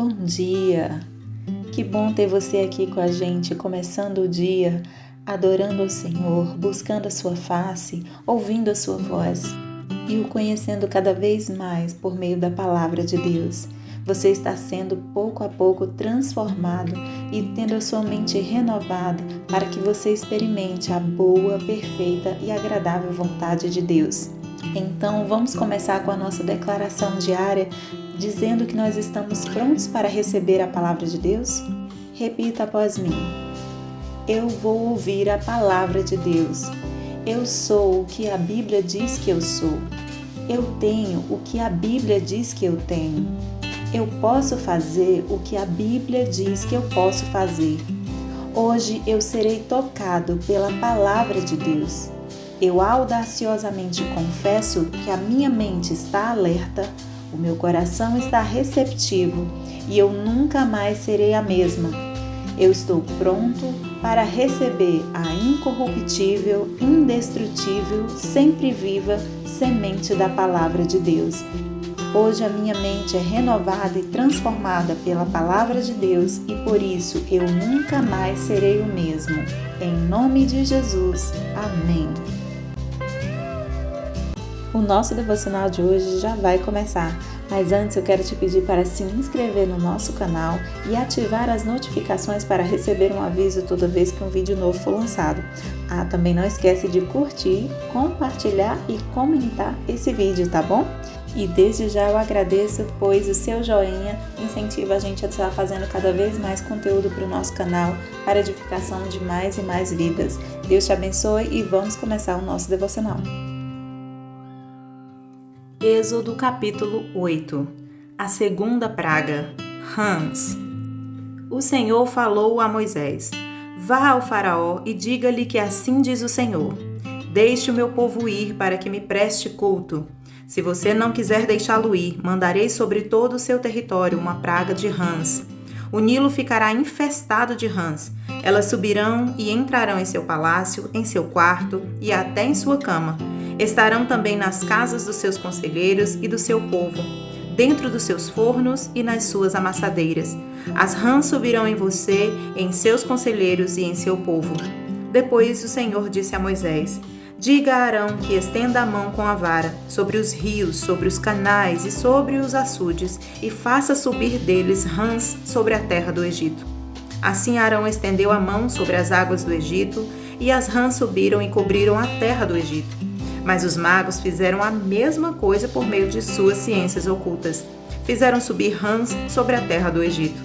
Bom dia! Que bom ter você aqui com a gente, começando o dia, adorando ao Senhor, buscando a sua face, ouvindo a sua voz e o conhecendo cada vez mais por meio da palavra de Deus. Você está sendo pouco a pouco transformado e tendo a sua mente renovada para que você experimente a boa, perfeita e agradável vontade de Deus. Então, vamos começar com a nossa declaração diária, dizendo que nós estamos prontos para receber a palavra de Deus? Repita após mim. Eu vou ouvir a palavra de Deus. Eu sou o que a Bíblia diz que eu sou. Eu tenho o que a Bíblia diz que eu tenho. Eu posso fazer o que a Bíblia diz que eu posso fazer. Hoje eu serei tocado pela palavra de Deus. Eu audaciosamente confesso que a minha mente está alerta, o meu coração está receptivo e eu nunca mais serei a mesma. Eu estou pronto para receber a incorruptível, indestrutível, sempre viva semente da palavra de Deus. Hoje a minha mente é renovada e transformada pela palavra de Deus e por isso eu nunca mais serei o mesmo. Em nome de Jesus. Amém. O nosso devocional de hoje já vai começar, mas antes eu quero te pedir para se inscrever no nosso canal e ativar as notificações para receber um aviso toda vez que um vídeo novo for lançado. Também não esquece de curtir, compartilhar e comentar esse vídeo, tá bom? E desde já eu agradeço, pois o seu joinha incentiva a gente a estar fazendo cada vez mais conteúdo para o nosso canal, para edificação de mais e mais vidas. Deus te abençoe e vamos começar o nosso devocional. Êxodo capítulo 8. A segunda praga, rãs. O Senhor falou a Moisés: Vá ao faraó e diga-lhe que assim diz o Senhor: Deixe o meu povo ir para que me preste culto. Se você não quiser deixá-lo ir, mandarei sobre todo o seu território uma praga de rãs. O Nilo ficará infestado de rãs. Elas subirão e entrarão em seu palácio, em seu quarto e até em sua cama. Estarão também nas casas dos seus conselheiros e do seu povo, dentro dos seus fornos e nas suas amassadeiras. As rãs subirão em você, em seus conselheiros e em seu povo. Depois o Senhor disse a Moisés: Diga a Arão que estenda a mão com a vara sobre os rios, sobre os canais e sobre os açudes, e faça subir deles rãs sobre a terra do Egito. Assim Arão estendeu a mão sobre as águas do Egito, e as rãs subiram e cobriram a terra do Egito. Mas os magos fizeram a mesma coisa por meio de suas ciências ocultas. Fizeram subir rãs sobre a terra do Egito.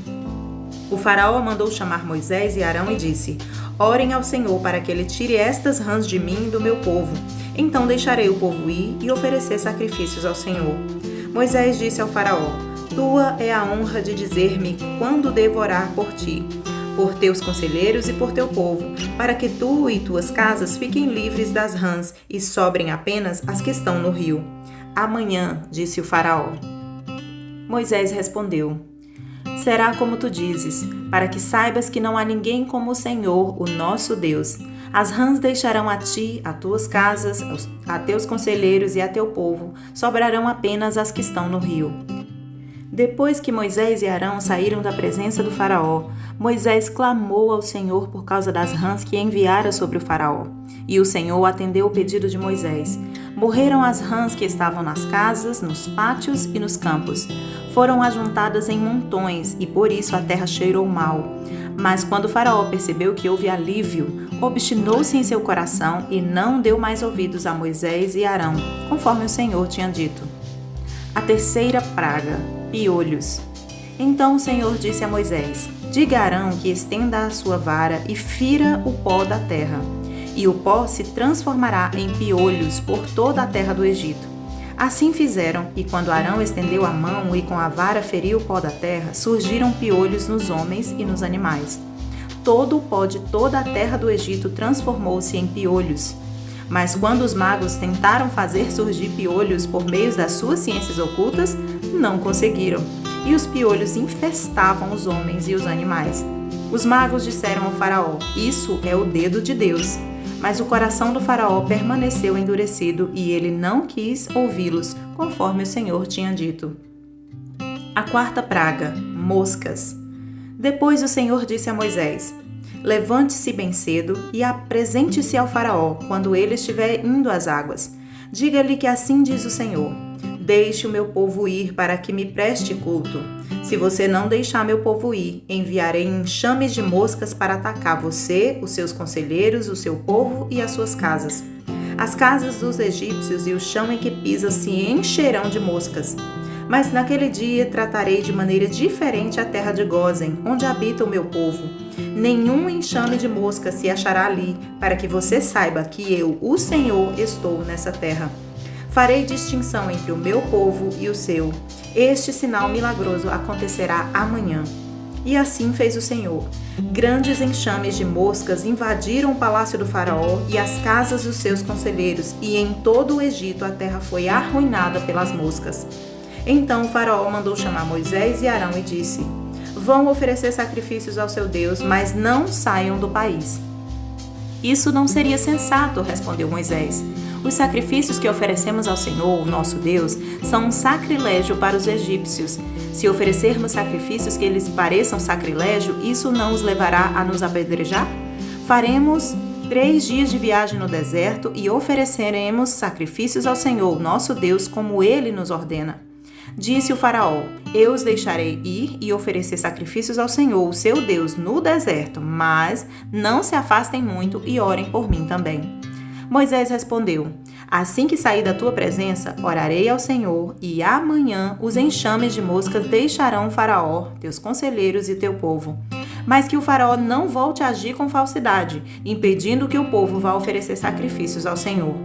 O faraó mandou chamar Moisés e Arão e disse: Orem ao Senhor para que ele tire estas rãs de mim e do meu povo. Então deixarei o povo ir e oferecer sacrifícios ao Senhor. Moisés disse ao faraó: Tua é a honra de dizer-me quando devo orar por ti, por teus conselheiros e por teu povo, para que tu e tuas casas fiquem livres das rãs e sobrem apenas as que estão no rio. Amanhã, disse o faraó. Moisés respondeu: Será como tu dizes, para que saibas que não há ninguém como o Senhor, o nosso Deus. As rãs deixarão a ti, a tuas casas, a teus conselheiros e a teu povo, sobrarão apenas as que estão no rio. Depois que Moisés e Arão saíram da presença do faraó, Moisés clamou ao Senhor por causa das rãs que enviara sobre o faraó. E o Senhor atendeu o pedido de Moisés. Morreram as rãs que estavam nas casas, nos pátios e nos campos. Foram ajuntadas em montões e por isso a terra cheirou mal. Mas quando o faraó percebeu que houve alívio, obstinou-se em seu coração e não deu mais ouvidos a Moisés e Arão, conforme o Senhor tinha dito. A terceira praga, piolhos. Então o Senhor disse a Moisés: Diga a Arão que estenda a sua vara e fira o pó da terra, e o pó se transformará em piolhos por toda a terra do Egito. Assim fizeram, e quando Arão estendeu a mão e com a vara feriu o pó da terra, surgiram piolhos nos homens e nos animais. Todo o pó de toda a terra do Egito transformou-se em piolhos. Mas quando os magos tentaram fazer surgir piolhos por meio das suas ciências ocultas, não conseguiram, e os piolhos infestavam os homens e os animais. Os magos disseram ao faraó: Isso é o dedo de Deus. Mas o coração do faraó permaneceu endurecido e ele não quis ouvi-los, conforme o Senhor tinha dito. A quarta praga, moscas. Depois o Senhor disse a Moisés: levante-se bem cedo e apresente-se ao faraó quando ele estiver indo às águas. Diga-lhe que assim diz o Senhor: deixe o meu povo ir para que me preste culto. Se você não deixar meu povo ir, enviarei enxames de moscas para atacar você, os seus conselheiros, o seu povo e as suas casas. As casas dos egípcios e o chão em que pisa se encherão de moscas. Mas naquele dia tratarei de maneira diferente a terra de Gósen, onde habita o meu povo. Nenhum enxame de mosca se achará ali, para que você saiba que eu, o Senhor, estou nessa terra. Farei distinção entre o meu povo e o seu. Este sinal milagroso acontecerá amanhã. E assim fez o Senhor. Grandes enxames de moscas invadiram o palácio do faraó e as casas dos seus conselheiros, e em todo o Egito a terra foi arruinada pelas moscas. Então o faraó mandou chamar Moisés e Arão e disse: vão oferecer sacrifícios ao seu Deus, mas não saiam do país. Isso não seria sensato, respondeu Moisés. Os sacrifícios que oferecemos ao Senhor, nosso Deus, são um sacrilégio para os egípcios. Se oferecermos sacrifícios que lhes pareçam sacrilégio, isso não os levará a nos apedrejar? Faremos 3 dias de viagem no deserto e ofereceremos sacrifícios ao Senhor, nosso Deus, como Ele nos ordena. Disse o faraó: eu os deixarei ir e oferecer sacrifícios ao Senhor, o seu Deus, no deserto, mas não se afastem muito e orem por mim também. Moisés respondeu: assim que sair da tua presença, orarei ao Senhor, e amanhã os enxames de moscas deixarão o faraó, teus conselheiros e teu povo. Mas que o faraó não volte a agir com falsidade, impedindo que o povo vá oferecer sacrifícios ao Senhor.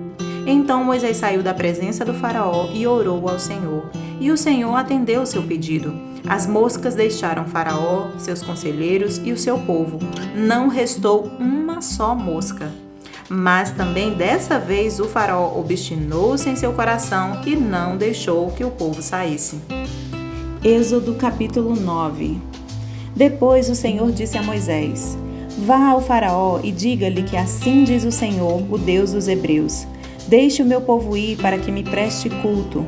Então Moisés saiu da presença do faraó e orou ao Senhor. E o Senhor atendeu o seu pedido. As moscas deixaram faraó, seus conselheiros e o seu povo. Não restou uma só mosca. Mas também dessa vez o faraó obstinou-se em seu coração e não deixou que o povo saísse. Êxodo capítulo 9. Depois o Senhor disse a Moisés: vá ao faraó e diga-lhe que assim diz o Senhor, o Deus dos hebreus: deixe o meu povo ir para que me preste culto.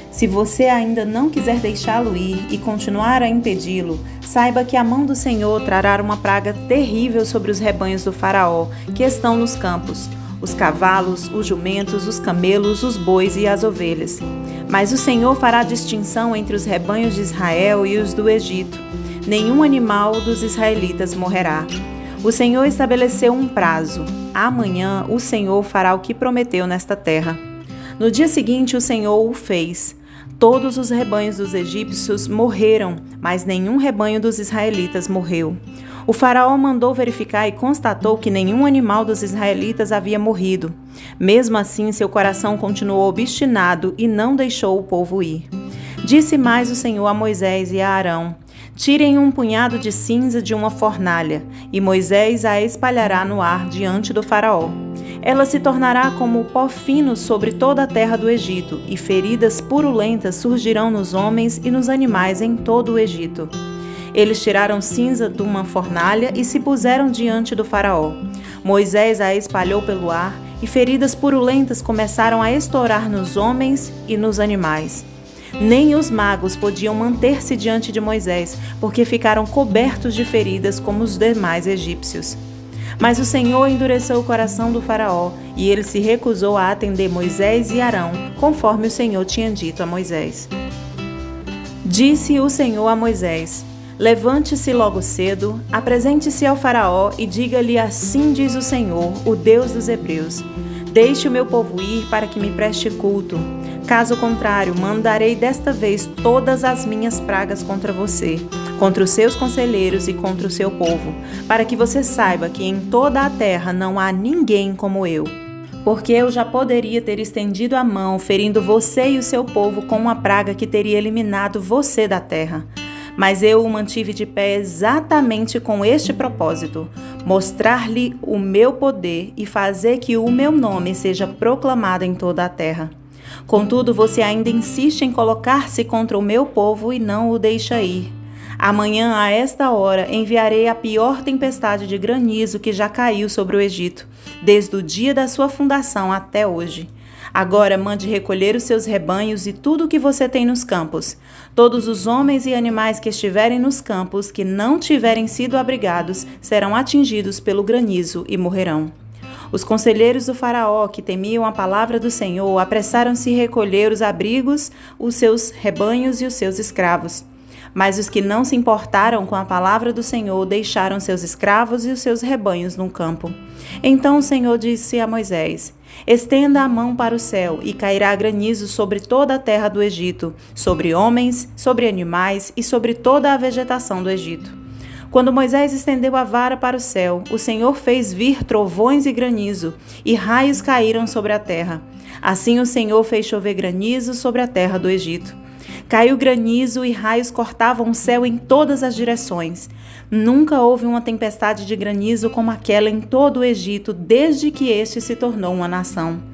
Se você ainda não quiser deixá-lo ir e continuar a impedi-lo, saiba que a mão do Senhor trará uma praga terrível sobre os rebanhos do faraó, que estão nos campos, os cavalos, os jumentos, os camelos, os bois e as ovelhas. Mas o Senhor fará distinção entre os rebanhos de Israel e os do Egito. Nenhum animal dos israelitas morrerá. O Senhor estabeleceu um prazo. Amanhã o Senhor fará o que prometeu nesta terra. No dia seguinte o Senhor o fez. Todos os rebanhos dos egípcios morreram, mas nenhum rebanho dos israelitas morreu. O faraó mandou verificar e constatou que nenhum animal dos israelitas havia morrido. Mesmo assim, seu coração continuou obstinado e não deixou o povo ir. Disse mais o Senhor a Moisés e a Arão: tirem um punhado de cinza de uma fornalha, e Moisés a espalhará no ar diante do faraó. Ela se tornará como o pó fino sobre toda a terra do Egito, e feridas purulentas surgirão nos homens e nos animais em todo o Egito. Eles tiraram cinza de uma fornalha e se puseram diante do faraó. Moisés a espalhou pelo ar, e feridas purulentas começaram a estourar nos homens e nos animais. Nem os magos podiam manter-se diante de Moisés, porque ficaram cobertos de feridas como os demais egípcios. Mas o Senhor endureceu o coração do faraó, e ele se recusou a atender Moisés e Arão, conforme o Senhor tinha dito a Moisés. Disse o Senhor a Moisés: levante-se logo cedo, apresente-se ao faraó e diga-lhe: assim diz o Senhor, o Deus dos hebreus: deixe o meu povo ir para que me preste culto. Caso contrário, mandarei desta vez todas as minhas pragas contra você, contra os seus conselheiros e contra o seu povo, para que você saiba que em toda a terra não há ninguém como eu. Porque eu já poderia ter estendido a mão, ferindo você e o seu povo com uma praga que teria eliminado você da terra. Mas eu o mantive de pé exatamente com este propósito: mostrar-lhe o meu poder e fazer que o meu nome seja proclamado em toda a terra. Contudo, você ainda insiste em colocar-se contra o meu povo e não o deixa ir. Amanhã, a esta hora, enviarei a pior tempestade de granizo que já caiu sobre o Egito, desde o dia da sua fundação até hoje. Agora mande recolher os seus rebanhos e tudo o que você tem nos campos. Todos os homens e animais que estiverem nos campos, que não tiverem sido abrigados, serão atingidos pelo granizo e morrerão. Os conselheiros do faraó, que temiam a palavra do Senhor, apressaram-se a recolher os abrigos, os seus rebanhos e os seus escravos. Mas os que não se importaram com a palavra do Senhor deixaram seus escravos e os seus rebanhos no campo. Então o Senhor disse a Moisés: Estenda a mão para o céu, e cairá granizo sobre toda a terra do Egito, sobre homens, sobre animais e sobre toda a vegetação do Egito. Quando Moisés estendeu a vara para o céu, o Senhor fez vir trovões e granizo, e raios caíram sobre a terra. Assim o Senhor fez chover granizo sobre a terra do Egito. Caiu granizo e raios cortavam o céu em todas as direções. Nunca houve uma tempestade de granizo como aquela em todo o Egito, desde que este se tornou uma nação.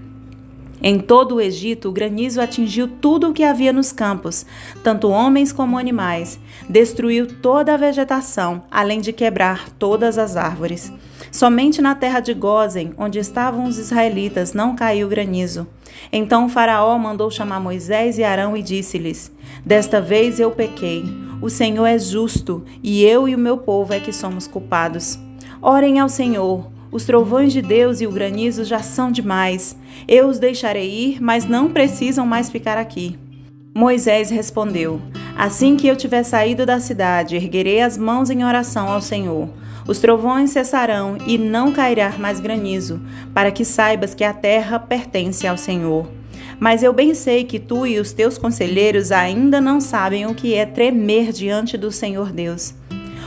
Em todo o Egito, o granizo atingiu tudo o que havia nos campos, tanto homens como animais. Destruiu toda a vegetação, além de quebrar todas as árvores. Somente na terra de Gósen, onde estavam os israelitas, não caiu granizo. Então o faraó mandou chamar Moisés e Arão e disse-lhes: Desta vez eu pequei. O Senhor é justo, e eu e o meu povo é que somos culpados. Orem ao Senhor. Os trovões de Deus e o granizo já são demais. Eu os deixarei ir, mas não precisam mais ficar aqui. Moisés respondeu: Assim que eu tiver saído da cidade, erguerei as mãos em oração ao Senhor. Os trovões cessarão e não cairá mais granizo, para que saibas que a terra pertence ao Senhor. Mas eu bem sei que tu e os teus conselheiros ainda não sabem o que é tremer diante do Senhor Deus.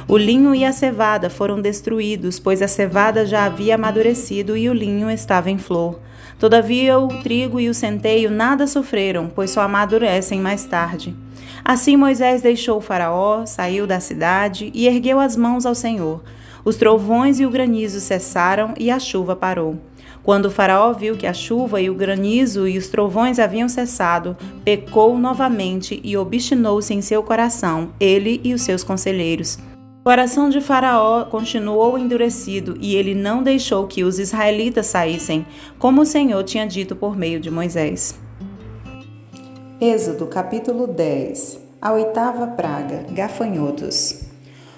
O linho e a cevada foram destruídos, pois a cevada já havia amadurecido e o linho estava em flor. Todavia o trigo e o centeio nada sofreram, pois só amadurecem mais tarde. Assim Moisés deixou o faraó, saiu da cidade e ergueu as mãos ao Senhor. Os trovões e o granizo cessaram e a chuva parou. Quando o faraó viu que a chuva e o granizo e os trovões haviam cessado, pecou novamente e obstinou-se em seu coração, ele e os seus conselheiros. O coração de Faraó continuou endurecido e ele não deixou que os israelitas saíssem, como o Senhor tinha dito por meio de Moisés. Êxodo capítulo 10. A oitava praga, gafanhotos.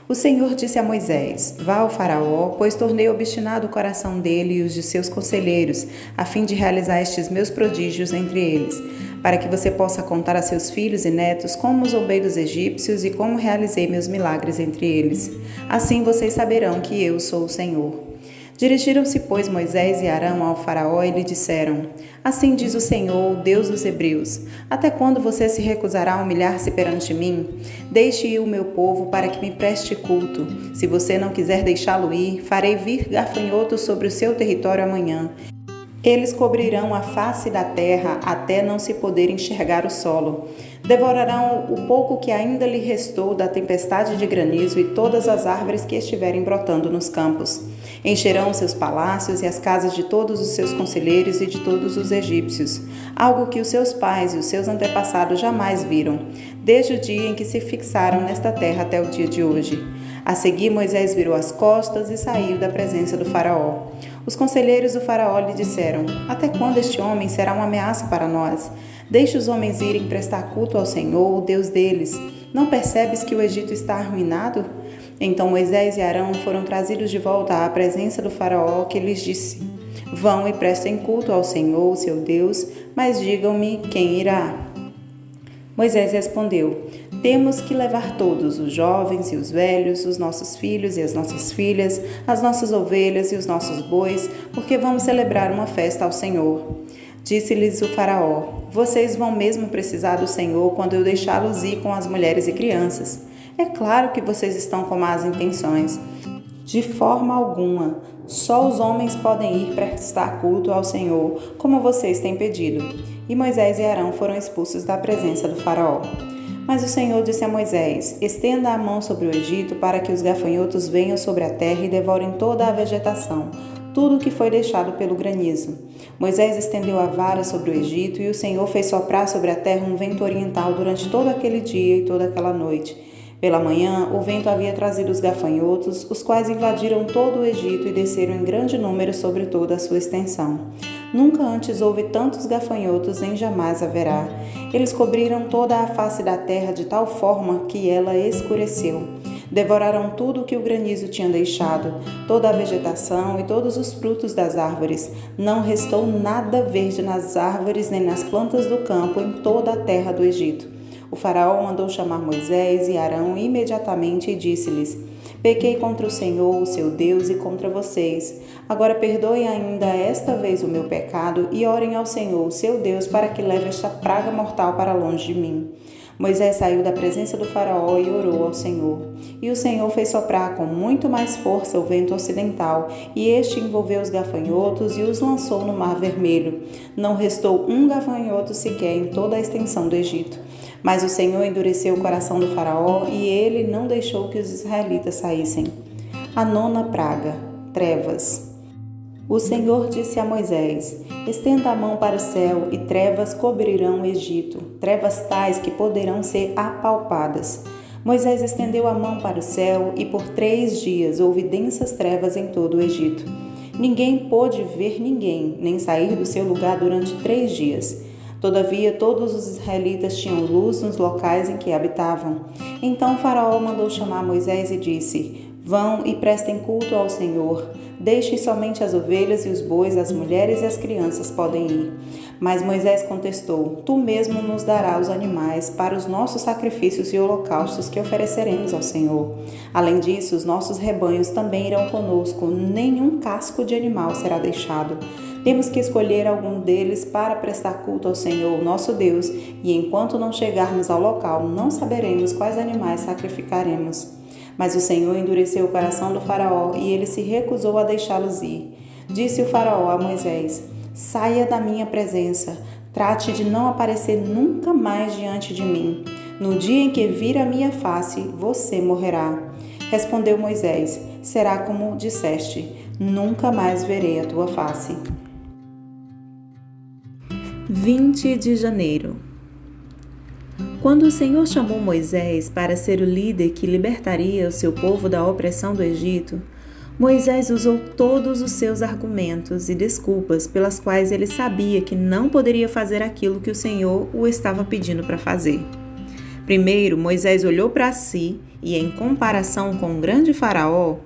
O Senhor disse a Moisés: Vá ao Faraó, pois tornei obstinado o coração dele e os de seus conselheiros, a fim de realizar estes meus prodígios entre eles, para que você possa contar a seus filhos e netos como zombei dos egípcios e como realizei meus milagres entre eles. Assim vocês saberão que eu sou o Senhor. Dirigiram-se, pois, Moisés e Arão ao faraó e lhe disseram: Assim diz o Senhor, o Deus dos hebreus: Até quando você se recusará a humilhar-se perante mim? Deixe ir o meu povo para que me preste culto. Se você não quiser deixá-lo ir, farei vir gafanhotos sobre o seu território amanhã. Eles cobrirão a face da terra até não se poder enxergar o solo. Devorarão o pouco que ainda lhe restou da tempestade de granizo e todas as árvores que estiverem brotando nos campos. Encherão seus palácios e as casas de todos os seus conselheiros e de todos os egípcios, algo que os seus pais e os seus antepassados jamais viram, desde o dia em que se fixaram nesta terra até o dia de hoje. A seguir, Moisés virou as costas e saiu da presença do faraó. Os conselheiros do faraó lhe disseram: Até quando este homem será uma ameaça para nós? Deixe os homens irem prestar culto ao Senhor, o Deus deles. Não percebes que o Egito está arruinado? Então Moisés e Arão foram trazidos de volta à presença do faraó, que lhes disse: Vão e prestem culto ao Senhor, seu Deus, mas digam-me quem irá. Moisés respondeu: Temos que levar todos, os jovens e os velhos, os nossos filhos e as nossas filhas, as nossas ovelhas e os nossos bois, porque vamos celebrar uma festa ao Senhor. Disse-lhes o faraó: Vocês vão mesmo precisar do Senhor quando eu deixá-los ir com as mulheres e crianças. É claro que vocês estão com más intenções. De forma alguma, só os homens podem ir prestar culto ao Senhor, como vocês têm pedido. E Moisés e Arão foram expulsos da presença do faraó. Mas o Senhor disse a Moisés: Estenda a mão sobre o Egito para que os gafanhotos venham sobre a terra e devorem toda a vegetação, tudo o que foi deixado pelo granizo. Moisés estendeu a vara sobre o Egito e o Senhor fez soprar sobre a terra um vento oriental durante todo aquele dia e toda aquela noite. Pela manhã, o vento havia trazido os gafanhotos, os quais invadiram todo o Egito e desceram em grande número sobre toda a sua extensão. Nunca antes houve tantos gafanhotos, nem jamais haverá. Eles cobriram toda a face da terra de tal forma que ela escureceu. Devoraram tudo o que o granizo tinha deixado, toda a vegetação e todos os frutos das árvores. Não restou nada verde nas árvores nem nas plantas do campo em toda a terra do Egito. O faraó mandou chamar Moisés e Arão imediatamente e disse-lhes: Pequei contra o Senhor, o seu Deus, e contra vocês. Agora perdoem ainda esta vez o meu pecado e orem ao Senhor, o seu Deus, para que leve esta praga mortal para longe de mim. Moisés saiu da presença do faraó e orou ao Senhor. E o Senhor fez soprar com muito mais força o vento ocidental, e este envolveu os gafanhotos e os lançou no Mar Vermelho. Não restou um gafanhoto sequer em toda a extensão do Egito. Mas o Senhor endureceu o coração do faraó, e ele não deixou que os israelitas saíssem. A nona praga, trevas. O Senhor disse a Moisés: Estenda a mão para o céu, e trevas cobrirão o Egito, trevas tais que poderão ser apalpadas. Moisés estendeu a mão para o céu, e por 3 dias houve densas trevas em todo o Egito. Ninguém pôde ver ninguém, nem sair do seu lugar durante 3 dias. Todavia, todos os israelitas tinham luz nos locais em que habitavam. Então o faraó mandou chamar Moisés e disse: Vão e prestem culto ao Senhor. Deixem somente as ovelhas e os bois, as mulheres e as crianças podem ir. Mas Moisés contestou: Tu mesmo nos darás os animais para os nossos sacrifícios e holocaustos que ofereceremos ao Senhor. Além disso, os nossos rebanhos também irão conosco, nenhum casco de animal será deixado. Temos que escolher algum deles para prestar culto ao Senhor, nosso Deus, e enquanto não chegarmos ao local, não saberemos quais animais sacrificaremos. Mas o Senhor endureceu o coração do faraó e ele se recusou a deixá-los ir. Disse o faraó a Moisés: Saia da minha presença, trate de não aparecer nunca mais diante de mim. No dia em que vir a minha face, você morrerá. Respondeu Moisés: Será como disseste, nunca mais verei a tua face. 20 de janeiro. Quando o Senhor chamou Moisés para ser o líder que libertaria o seu povo da opressão do Egito, Moisés usou todos os seus argumentos e desculpas pelas quais ele sabia que não poderia fazer aquilo que o Senhor o estava pedindo para fazer. Primeiro, Moisés olhou para si e, em comparação com o grande faraó,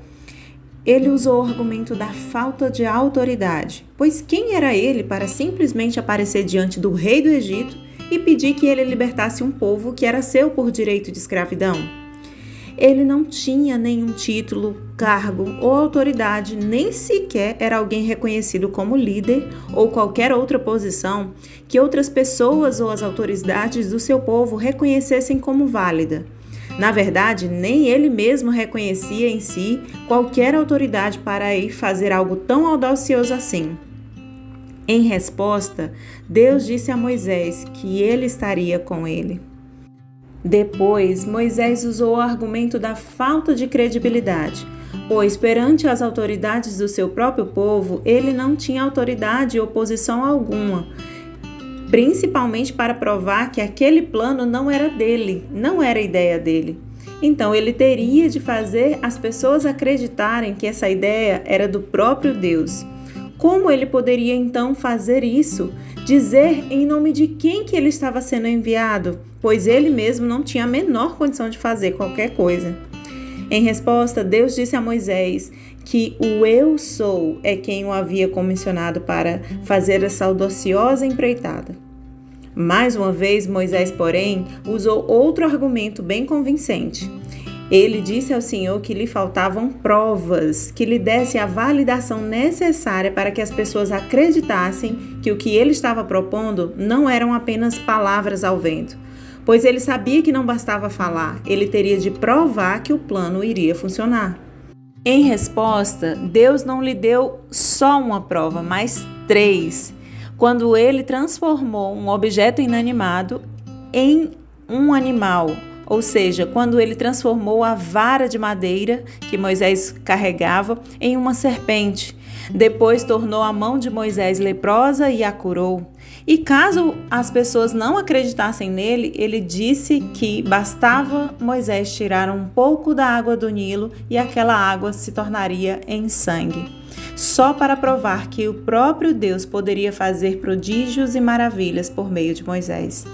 ele usou o argumento da falta de autoridade, pois quem era ele para simplesmente aparecer diante do rei do Egito e pedir que ele libertasse um povo que era seu por direito de escravidão? Ele não tinha nenhum título, cargo ou autoridade, nem sequer era alguém reconhecido como líder ou qualquer outra posição que outras pessoas ou as autoridades do seu povo reconhecessem como válida. Na verdade, nem ele mesmo reconhecia em si qualquer autoridade para ir fazer algo tão audacioso assim. Em resposta, Deus disse a Moisés que ele estaria com ele. Depois, Moisés usou o argumento da falta de credibilidade, pois perante as autoridades do seu próprio povo, ele não tinha autoridade ou posição alguma, principalmente para provar que aquele plano não era dele, não era ideia dele. Então ele teria de fazer as pessoas acreditarem que essa ideia era do próprio Deus. Como ele poderia então fazer isso? Dizer em nome de quem que ele estava sendo enviado? Pois ele mesmo não tinha a menor condição de fazer qualquer coisa. Em resposta, Deus disse a Moisés que o Eu Sou é quem o havia comissionado para fazer essa audaciosa empreitada. Mais uma vez, Moisés, porém, usou outro argumento bem convincente. Ele disse ao Senhor que lhe faltavam provas, que lhe desse a validação necessária para que as pessoas acreditassem que o que ele estava propondo não eram apenas palavras ao vento, pois ele sabia que não bastava falar, ele teria de provar que o plano iria funcionar. Em resposta, Deus não lhe deu só uma prova, mas 3, quando ele transformou um objeto inanimado em um animal, ou seja, quando ele transformou a vara de madeira que Moisés carregava em uma serpente. Depois tornou a mão de Moisés leprosa e a curou. E caso as pessoas não acreditassem nele, ele disse que bastava Moisés tirar um pouco da água do Nilo e aquela água se tornaria em sangue. Só para provar que o próprio Deus poderia fazer prodígios e maravilhas por meio de Moisés.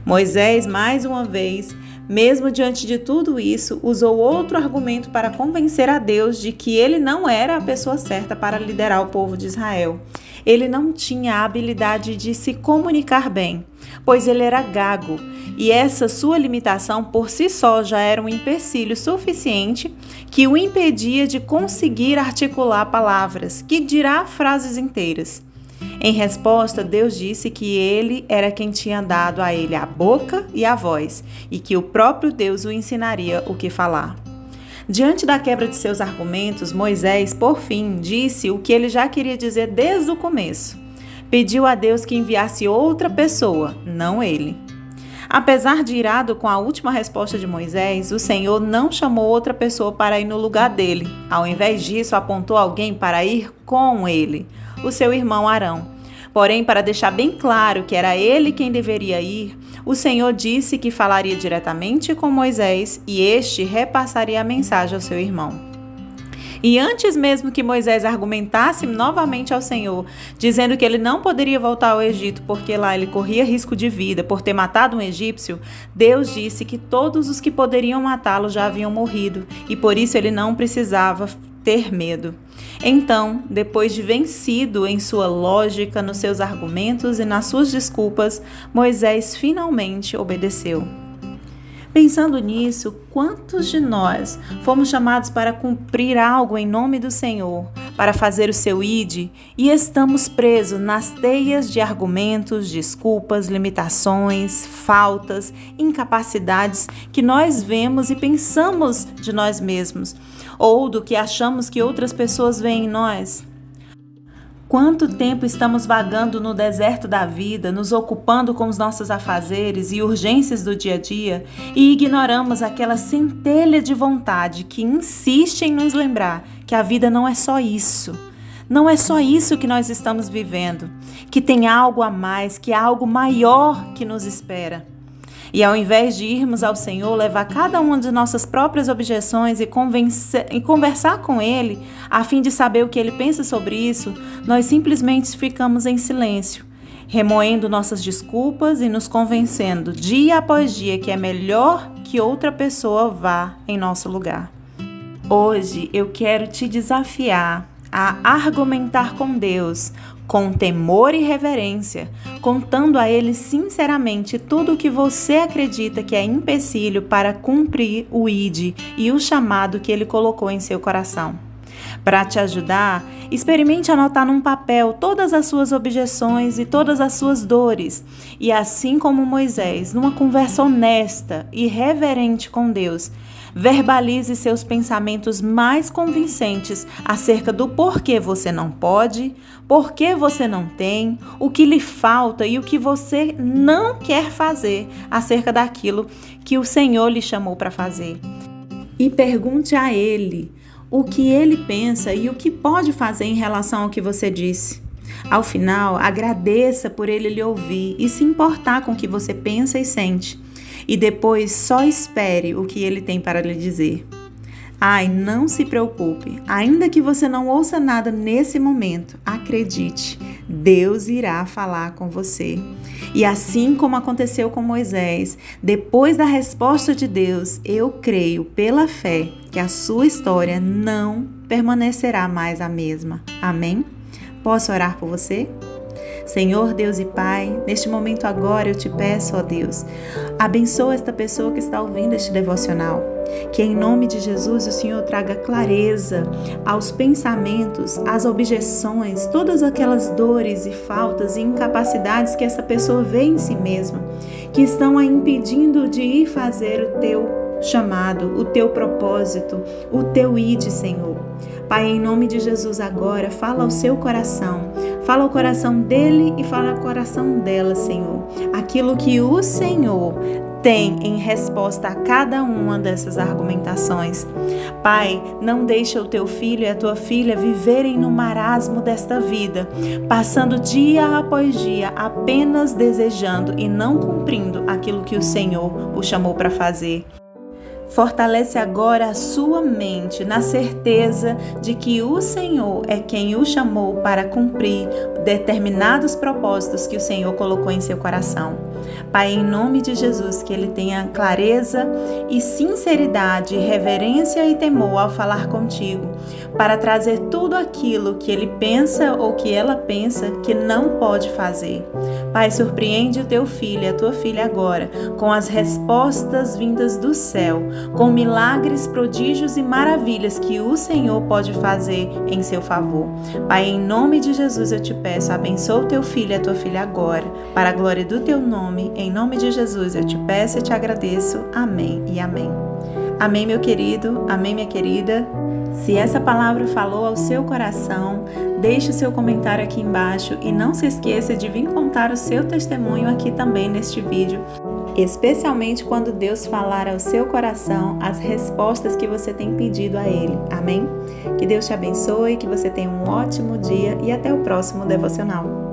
Moisés, mais uma vez, mesmo diante de tudo isso, usou outro argumento para convencer a Deus de que ele não era a pessoa certa para liderar o povo de Israel. Ele não tinha a habilidade de se comunicar bem, pois ele era gago, e essa sua limitação por si só já era um empecilho suficiente que o impedia de conseguir articular palavras, que dirá frases inteiras. Em resposta, Deus disse que ele era quem tinha dado a ele a boca e a voz, e que o próprio Deus o ensinaria o que falar. Diante da quebra de seus argumentos, Moisés, por fim, disse o que ele já queria dizer desde o começo. Pediu a Deus que enviasse outra pessoa, não ele. Apesar de irado com a última resposta de Moisés, o Senhor não chamou outra pessoa para ir no lugar dele. Ao invés disso, apontou alguém para ir com ele, o seu irmão Arão. Porém, para deixar bem claro que era ele quem deveria ir, o Senhor disse que falaria diretamente com Moisés e este repassaria a mensagem ao seu irmão. E antes mesmo que Moisés argumentasse novamente ao Senhor, dizendo que ele não poderia voltar ao Egito porque lá ele corria risco de vida por ter matado um egípcio, Deus disse que todos os que poderiam matá-lo já haviam morrido e por isso ele não precisava ter medo. Então, depois de vencido em sua lógica, nos seus argumentos e nas suas desculpas, Moisés finalmente obedeceu. Pensando nisso, quantos de nós fomos chamados para cumprir algo em nome do Senhor, para fazer o seu ide, e estamos presos nas teias de argumentos, desculpas, limitações, faltas, incapacidades que nós vemos e pensamos de nós mesmos, ou do que achamos que outras pessoas veem em nós? Quanto tempo estamos vagando no deserto da vida, nos ocupando com os nossos afazeres e urgências do dia a dia e ignoramos aquela centelha de vontade que insiste em nos lembrar que a vida não é só isso. Não é só isso que nós estamos vivendo, que tem algo a mais, que há algo maior que nos espera. E ao invés de irmos ao Senhor, levar cada uma de nossas próprias objeções e conversar com Ele, a fim de saber o que Ele pensa sobre isso, nós simplesmente ficamos em silêncio, remoendo nossas desculpas e nos convencendo dia após dia que é melhor que outra pessoa vá em nosso lugar. Hoje eu quero te desafiar a argumentar com Deus, com temor e reverência, contando a Ele sinceramente tudo o que você acredita que é empecilho para cumprir o ide e o chamado que Ele colocou em seu coração. Para te ajudar, experimente anotar num papel todas as suas objeções e todas as suas dores, e assim como Moisés, numa conversa honesta e reverente com Deus, verbalize seus pensamentos mais convincentes acerca do porquê você não pode, porquê você não tem, o que lhe falta e o que você não quer fazer acerca daquilo que o Senhor lhe chamou para fazer. E pergunte a Ele o que Ele pensa e o que pode fazer em relação ao que você disse. Ao final, agradeça por Ele lhe ouvir e se importar com o que você pensa e sente. E depois só espere o que Ele tem para lhe dizer. Não se preocupe, ainda que você não ouça nada nesse momento, acredite, Deus irá falar com você. E assim como aconteceu com Moisés, depois da resposta de Deus, eu creio pela fé que a sua história não permanecerá mais a mesma. Amém? Posso orar por você? Senhor Deus e Pai, neste momento agora eu te peço, ó Deus, abençoa esta pessoa que está ouvindo este devocional. Que em nome de Jesus o Senhor traga clareza aos pensamentos, às objeções, todas aquelas dores e faltas e incapacidades que essa pessoa vê em si mesma, que estão a impedindo de ir fazer o teu chamado, o teu propósito, o teu ide, Senhor. Pai, em nome de Jesus agora, fala ao seu coração, fala ao coração dele e fala ao coração dela, Senhor. Aquilo que o Senhor tem em resposta a cada uma dessas argumentações. Pai, não deixa o teu filho e a tua filha viverem no marasmo desta vida, passando dia após dia apenas desejando e não cumprindo aquilo que o Senhor o chamou para fazer. Fortalece agora a sua mente na certeza de que o Senhor é quem o chamou para cumprir determinados propósitos que o Senhor colocou em seu coração. Pai, em nome de Jesus, que ele tenha clareza e sinceridade, reverência e temor ao falar contigo, para trazer tudo aquilo que ele pensa ou que ela pensa que não pode fazer. Pai, surpreende o teu filho e a tua filha agora com as respostas vindas do céu, com milagres, prodígios e maravilhas que o Senhor pode fazer em seu favor. Pai, em nome de Jesus eu te peço, abençoa o teu filho e a tua filha agora, para a glória do teu nome. Em nome de Jesus eu te peço e te agradeço. Amém e amém. Amém, meu querido. Amém, minha querida. Se essa palavra falou ao seu coração, deixe o seu comentário aqui embaixo e não se esqueça de vir contar o seu testemunho aqui também neste vídeo, especialmente quando Deus falar ao seu coração as respostas que você tem pedido a Ele. Amém? Que Deus te abençoe, que você tenha um ótimo dia e até o próximo devocional.